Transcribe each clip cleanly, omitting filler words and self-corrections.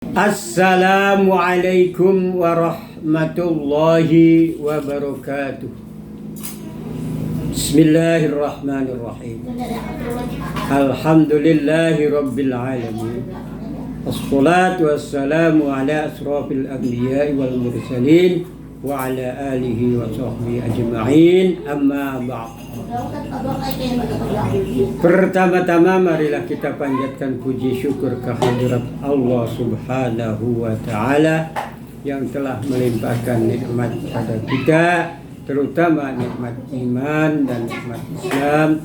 Assalamualaikum warahmatullahi wabarakatuh. Bismillahirrahmanirrahim. Alhamdulillahi rabbil alamin. Wassalatu wassalamu ala asrafil anbiya'i wal mursalin wa ala alihi wa sahbihi ajma'in. Amma ba'd. Pertama-tama marilah kita panjatkan puji syukur kehadirat Allah Subhanahu wa ta'ala yang telah melimpahkan nikmat pada kita, terutama nikmat iman dan nikmat Islam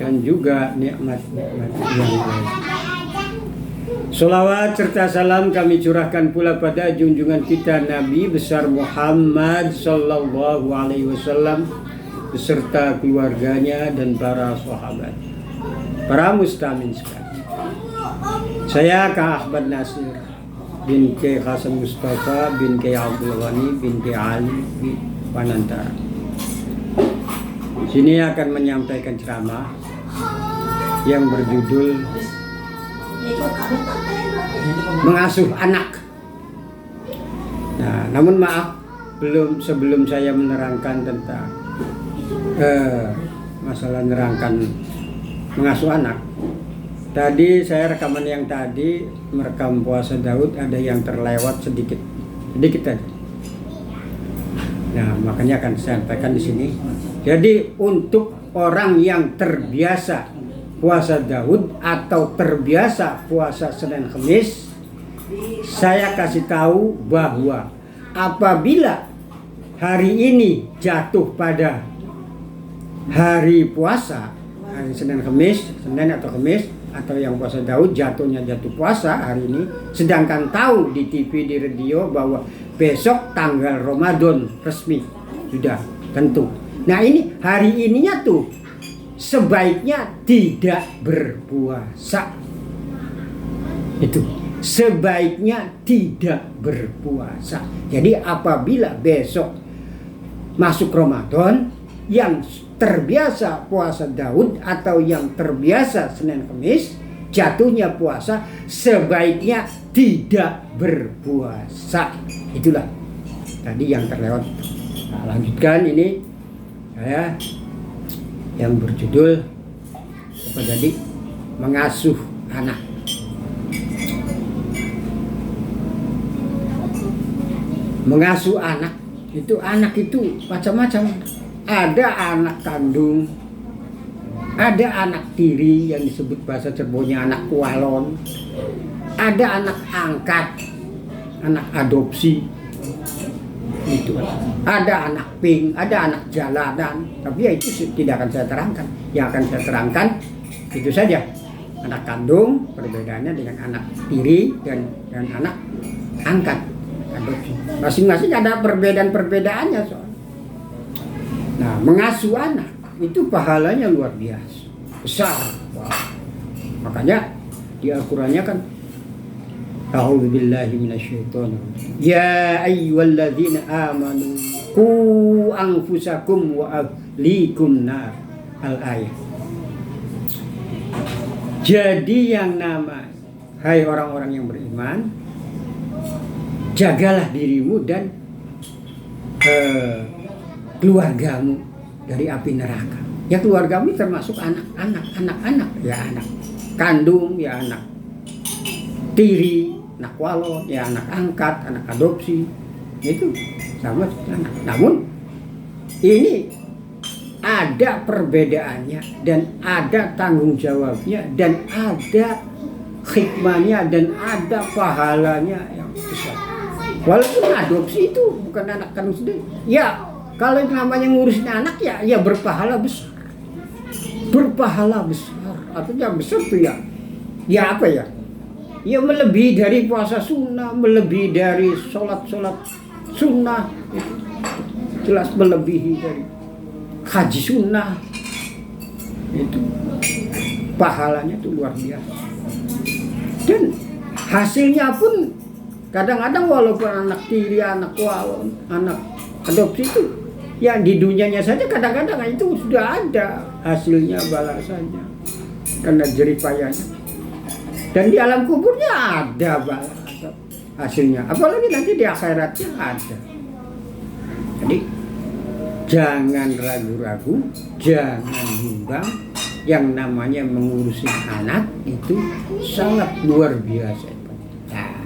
dan juga nikmat-nikmat yang lain. Salawat serta salam kami curahkan pula pada junjungan kita Nabi besar Muhammad sallallahu alaihi wasallam beserta keluarganya dan para sahabat, para muslimin sekalian. Saya Kak Ahmad Nasir bin K. Hasan Mustafa bin K. Abdul Ghani bin K. Ali bin Panantara. Sini akan menyampaikan ceramah yang berjudul Mengasuh Anak. Nah, namun maaf, sebelum saya menerangkan tentang masalah menerangkan mengasuh anak. Tadi saya rekaman yang tadi merekam puasa Daud, ada yang terlewat sedikit aja. Nah, makanya akan saya sampaikan di sini. Jadi untuk orang yang terbiasa puasa Daud atau terbiasa puasa Senin Kamis, saya kasih tahu bahwa apabila hari ini jatuh pada hari puasa, hari Senin Kamis, Senin atau Kamis, atau yang puasa Daud jatuhnya jatuh puasa hari ini, sedangkan tahu di TV, di radio bahwa besok tanggal Ramadan resmi sudah tentu. Nah, ini hari ininya tuh sebaiknya tidak berpuasa. Itu sebaiknya tidak berpuasa. Jadi apabila besok masuk Ramadan, yang terbiasa puasa Daud atau yang terbiasa Senin Kamis jatuhnya puasa, sebaiknya tidak berpuasa. Itulah tadi yang terlewat. Nah, lanjutkan ini saya yang berjudul apa tadi? Mengasuh anak. Mengasuh anak itu macam-macam. Ada anak kandung, ada anak tiri yang disebut bahasa Cirebonnya anak kualon, ada anak angkat, anak adopsi, itu ada anak ping, ada anak jalanan. Tapi ya itu tidak akan saya terangkan. Yang akan saya terangkan itu saja, anak kandung perbedaannya dengan anak tiri dan anak angkat, adopsi. Masing-masing ada perbedaan-perbedaannya soal. Nah, mengasuh anak itu pahalanya luar biasa, besar. Wow. Makanya di Al-Qur'annya kan A'udzubillahi minasyaitonir rajim. Ya ayyuhalladzina amanu qu anfusakum wa ahlikum nar. Al-ayat. Jadi yang nama hai orang-orang yang beriman, jagalah dirimu dan keluargamu dari api neraka. Ya, keluargamu termasuk anak-anak, ya anak kandung, ya anak tiri, anak walon, ya anak angkat, anak adopsi. Itu sama anak. Namun ini ada perbedaannya dan ada tanggung jawabnya dan ada hikmahnya dan ada pahalanya yang besar. Walaupun adopsi itu bukan anak kandung sendiri. Ya, kalau yang namanya ngurusin anak ya berpahala besar. Berpahala besar. Artinya besar tuh ya apa ya? Ya melebihi dari puasa sunnah, melebihi dari sholat sunnah. Itu jelas melebihi dari haji sunnah. Itu pahalanya tuh luar biasa. Dan hasilnya pun kadang-kadang walaupun anak tiri, anak walon, anak adopsi itu ya di dunianya saja kadang-kadang itu sudah ada hasilnya, balasannya karena jerih payahnya. Dan di alam kuburnya ada balasan. hasilnya, apalagi nanti di akhiratnya ada. Jadi jangan ragu-ragu, jangan bimbang. Yang namanya mengurusi anak itu sangat luar biasa. Nah,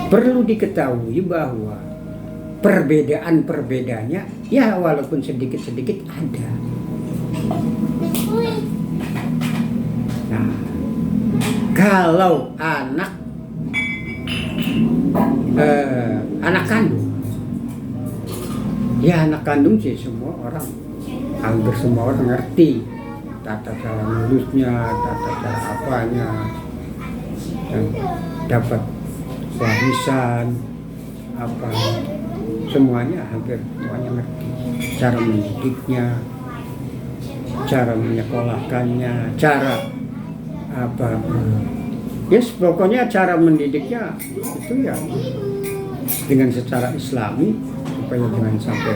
perlu diketahui bahwa perbedaan-perbedaannya ya walaupun sedikit-sedikit ada. Nah, kalau anak kandung, ya anak kandung sih semua orang, hampir semua orang ngerti tata cara nulisnya, tata cara apanya, dan dapat warisan apa, semuanya hampir semuanya ngerti. Cara mendidiknya, cara menyekolahkannya, cara apa, yes, pokoknya cara mendidiknya itu ya dengan secara Islami supaya jangan sampai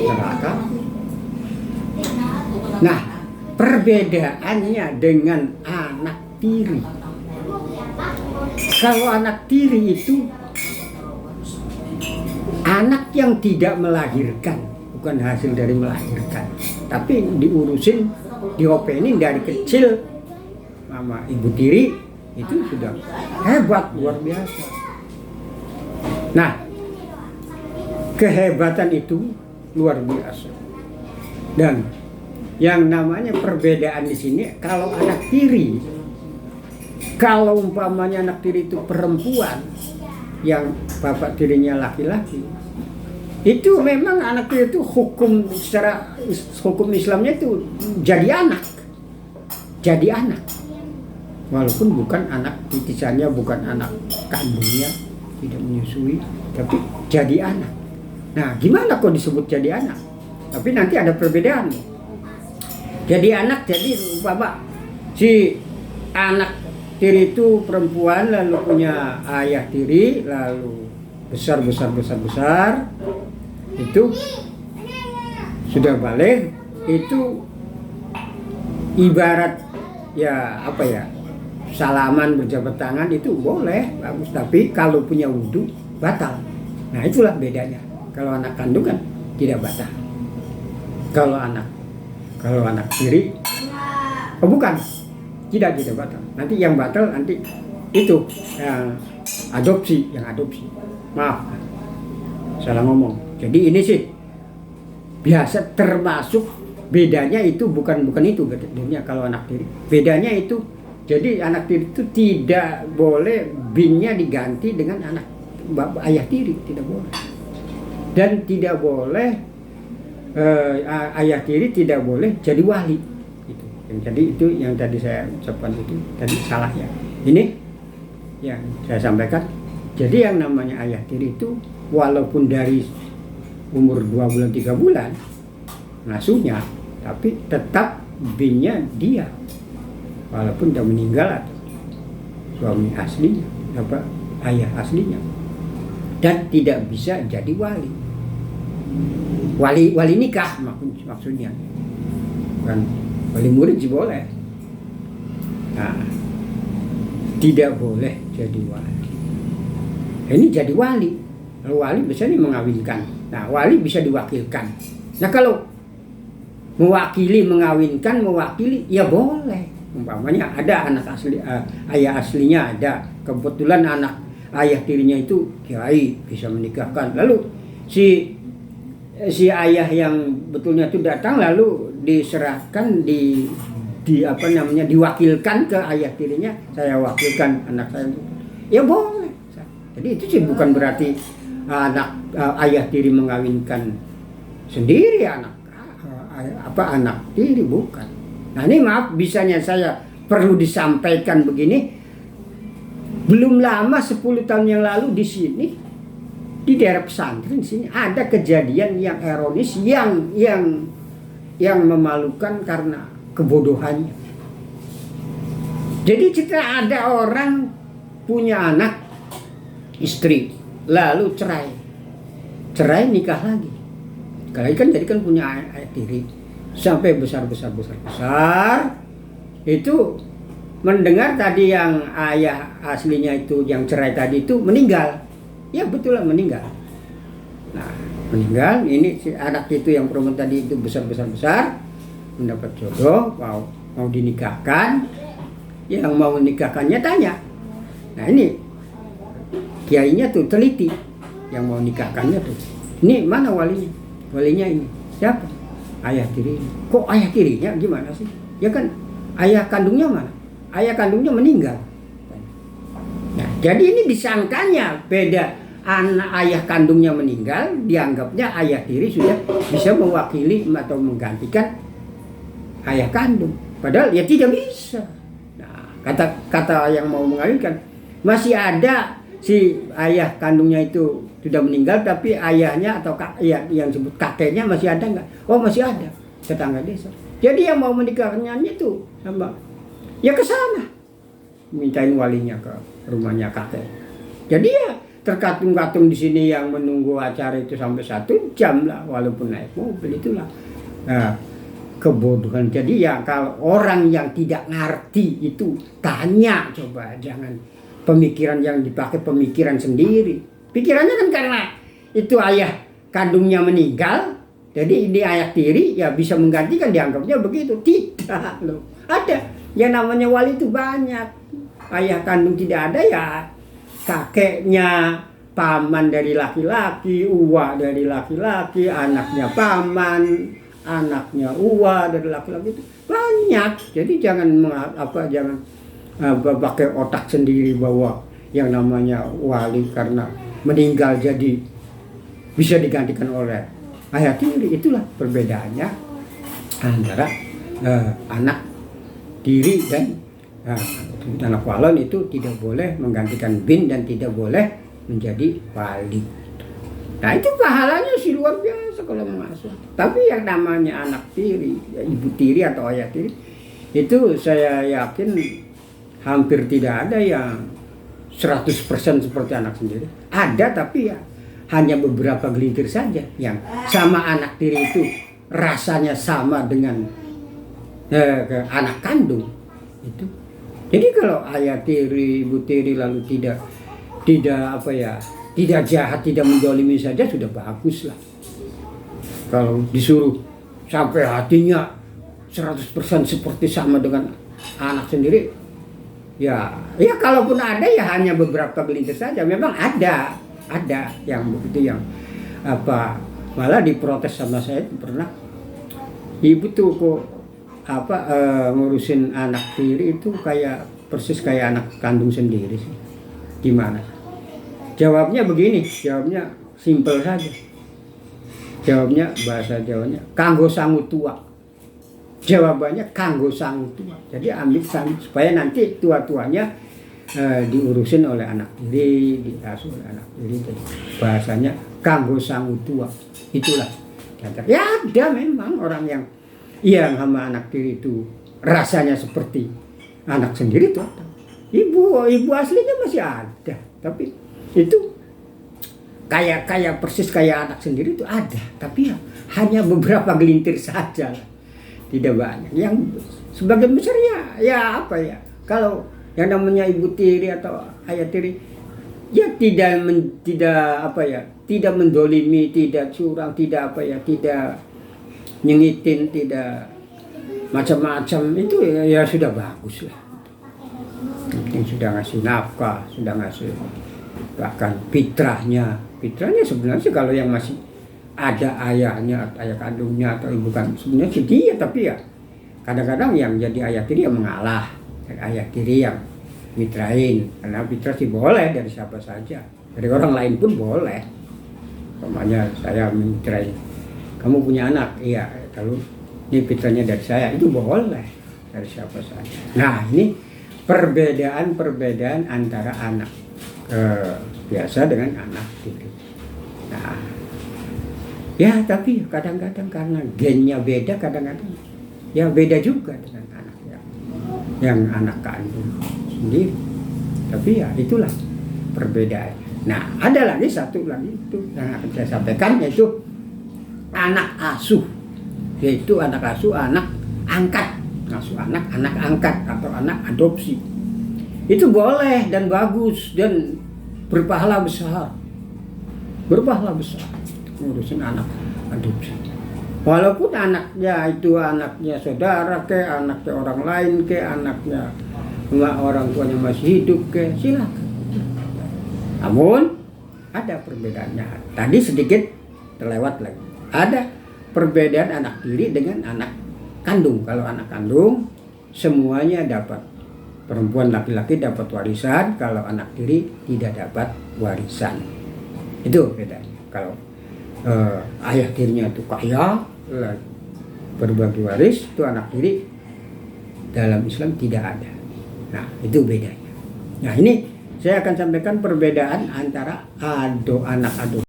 neraka. Nah, perbedaannya dengan anak tiri. Kalau anak tiri itu anak yang tidak melahirkan, bukan hasil dari melahirkan, tapi diurusin, diopenin dari kecil sama ibu tiri, itu sudah hebat, luar biasa. Nah, kehebatan itu luar biasa. Dan yang namanya perbedaan di sini, kalau anak tiri, kalau umpamanya anak tiri itu perempuan, yang bapak tirinya laki-laki, itu memang anak tiri itu hukum secara hukum Islamnya itu jadi anak, walaupun bukan anak titisannya, bukan anak kandungnya, tidak menyusui, tapi jadi anak. Nah, gimana kok disebut jadi anak? Tapi nanti ada perbedaan. Jadi anak, jadi bapak si anak tiri itu perempuan, lalu punya ayah tiri, lalu besar, itu sudah balik, itu ibarat ya apa ya, salaman berjabat tangan itu boleh, bagus, tapi kalau punya wudhu batal. Nah, itulah bedanya. Kalau anak kandung kan tidak batal. Kalau anak tiri, oh bukan, tidak batal. Nanti yang batal nanti itu yang adopsi. Maaf, salah ngomong. Jadi ini sih biasa termasuk bedanya itu bukan itu bedanya kalau anak tiri. Bedanya itu jadi anak tiri itu tidak boleh binnya diganti dengan anak ayah tiri, tidak boleh. Dan tidak boleh ayah tiri tidak boleh jadi wali. Jadi itu yang tadi saya ucapkan itu tadi salah ya. Ini yang saya sampaikan. Jadi yang namanya ayah tiri itu walaupun dari umur 2 bulan 3 bulan ngasuhnya, tapi tetap binnya dia walaupun sudah meninggal atau suami aslinya, apa ayah aslinya, dan tidak bisa jadi wali nikah maksudnya, bukan wali murid sih boleh. Nah, tidak boleh jadi wali. Ini jadi wali. Kalau wali biasanya mengawinkan. Nah, wali bisa diwakilkan. Nah, kalau mewakili, mengawinkan, mewakili, ya boleh. Umpamanya ada anak asli, ayah aslinya ada. Kebetulan anak ayah tirinya itu kiai, bisa menikahkan. Lalu si ayah yang betulnya itu datang, lalu diserahkan diwakilkan ke ayah tirinya, saya wakilkan anak saya, ya boleh. Jadi itu sih bukan berarti ayah tiri mengawinkan sendiri anak tiri, bukan. Nah, ini maaf bisanya saya perlu disampaikan begini. Belum lama 10 tahun yang lalu di sini, di daerah pesantren sini ada kejadian yang ironis, yang memalukan karena kebodohannya. Jadi kita ada orang punya anak, istri, lalu cerai nikah lagi. Kan jadi kan punya ayah tiri sampai besar itu mendengar tadi yang ayah aslinya itu yang cerai tadi itu meninggal. Ya betul lah, meninggal. Nah, meninggal, ini si anak itu yang perempuan tadi itu besar mendapat jodoh, mau dinikahkan. Yang mau menikahkannya tanya. Nah, ini kiainya tuh teliti, yang mau nikahkannya tuh. Ini mana walinya? Walinya ini siapa? Ayah tiri. Kok ayah tirinya gimana sih? Ya kan ayah kandungnya mana? Ayah kandungnya meninggal. Nah, jadi ini disangkanya beda. Anak ayah kandungnya meninggal, dianggapnya ayah tiri sudah bisa mewakili atau menggantikan ayah kandung. Padahal ya tidak bisa. Nah, kata yang mau mengawinkan, masih ada si ayah kandungnya itu sudah meninggal, tapi ayahnya atau yang disebut kakeknya masih ada nggak? Oh, masih ada, tetangga desa. Jadi yang mau menikahnya itu sama, ya ke sana, mintain walinya ke rumahnya kakek. Jadi ya terkatung-katung di sini yang menunggu acara itu sampai 1 jam lah, walaupun naik mobil itulah. Nah, kebodohan. Jadi ya kalau orang yang tidak ngerti itu tanya, coba, jangan pemikiran yang dipakai pemikiran sendiri. Pikirannya kan karena itu ayah kandungnya meninggal, jadi ini ayah tiri ya bisa menggantikan, dianggapnya begitu. Tidak loh. Ada yang namanya wali itu banyak. Ayah kandung tidak ada ya kakeknya, paman dari laki-laki, uwa dari laki-laki, anaknya paman, anaknya uwa dari laki-laki, itu banyak. Jadi jangan pakai otak sendiri bahwa yang namanya wali karena meninggal jadi bisa digantikan oleh ayah tiri. Itulah perbedaannya antara anak tiri dan anak walon. Itu tidak boleh menggantikan bin dan tidak boleh menjadi wali. Nah, itu pahalanya sih luar biasa kalau mengasuh. Tapi yang namanya anak tiri, ibu tiri atau ayah tiri, itu saya yakin hampir tidak ada yang 100% seperti anak sendiri. Ada, tapi ya hanya beberapa gelintir saja yang sama anak tiri itu rasanya sama dengan anak kandung itu. Jadi kalau ayah tiri, ibu tiri lalu tidak jahat, tidak mendolimi saja sudah bagus lah. Kalau disuruh sampai hatinya 100% seperti sama dengan anak sendiri, ya kalaupun ada ya hanya beberapa gelintir saja. Memang ada yang begitu, yang malah diprotes sama saya pernah. Ibu tuh kok ngurusin anak tiri itu kayak persis kayak anak kandung sendiri sih. Gimana? Jawabnya begini, jawabnya simpel saja. Jawabnya bahasa Jawanya kanggo sangu tua. Jawabannya kanggo sangu tua. Jadi ambil sangu supaya nanti tua-tuanya diurusin oleh anak tiri, diasuh oleh anak tiri. Jadi bahasanya kanggo sangu tua. Itulah. Ya ada memang orang yang sama anak tiri itu rasanya seperti anak sendiri tuh. Ibu aslinya masih ada, tapi itu kayak persis kayak anak sendiri itu ada, tapi ya hanya beberapa gelintir saja, tidak banyak. Yang sebagian besar ya kalau yang namanya ibu tiri atau ayah tiri ya tidak mendolimi, tidak curang, tidak tidak nyengitin, tidak macam-macam, itu ya sudah bagus lah. Penting sudah ngasih nafkah, sudah ngasih bahkan fitrahnya sebenarnya kalau yang masih ada ayahnya, ayah kandungnya atau ibu kandung sebenarnya sih dia, tapi ya kadang-kadang yang jadi ayah tiri yang mengalah, ayah tiri yang mitrain, karena fitrah sih boleh dari siapa saja, dari orang lain pun boleh. Umpamanya saya mitrain, kamu punya anak, iya, kalau ini fitrahnya dari saya, itu boleh dari siapa saja. Nah, ini perbedaan antara anak biasa dengan anak tiri. Nah, ya tapi kadang-kadang karena gennya beda, kadang-kadang ya beda juga dengan anak yang anak kandung sendiri. Tapi ya itulah perbedaan. Nah, ada lagi satu lagi itu yang akan saya sampaikan, yaitu anak asuh. Yaitu anak asuh, anak angkat. ngasuh anak, anak angkat atau anak adopsi. Itu boleh dan bagus dan berpahala besar. Berpahala besar ngurusin anak adopsi. Walaupun anaknya itu anaknya saudara ke, anaknya orang lain ke, anaknya enggak orang tuanya masih hidup ke, silakan. Namun ada perbedaannya. Tadi sedikit terlewat lagi. Ada perbedaan anak tiri dengan anak kandung. Kalau anak kandung semuanya dapat. Perempuan laki-laki dapat warisan, kalau anak tiri tidak dapat warisan. Itu bedanya. Kalau ayah tirinya itu kaya, berbagi waris, itu anak tiri dalam Islam tidak ada. Nah, itu bedanya. Nah, ini saya akan sampaikan perbedaan antara anak adopsi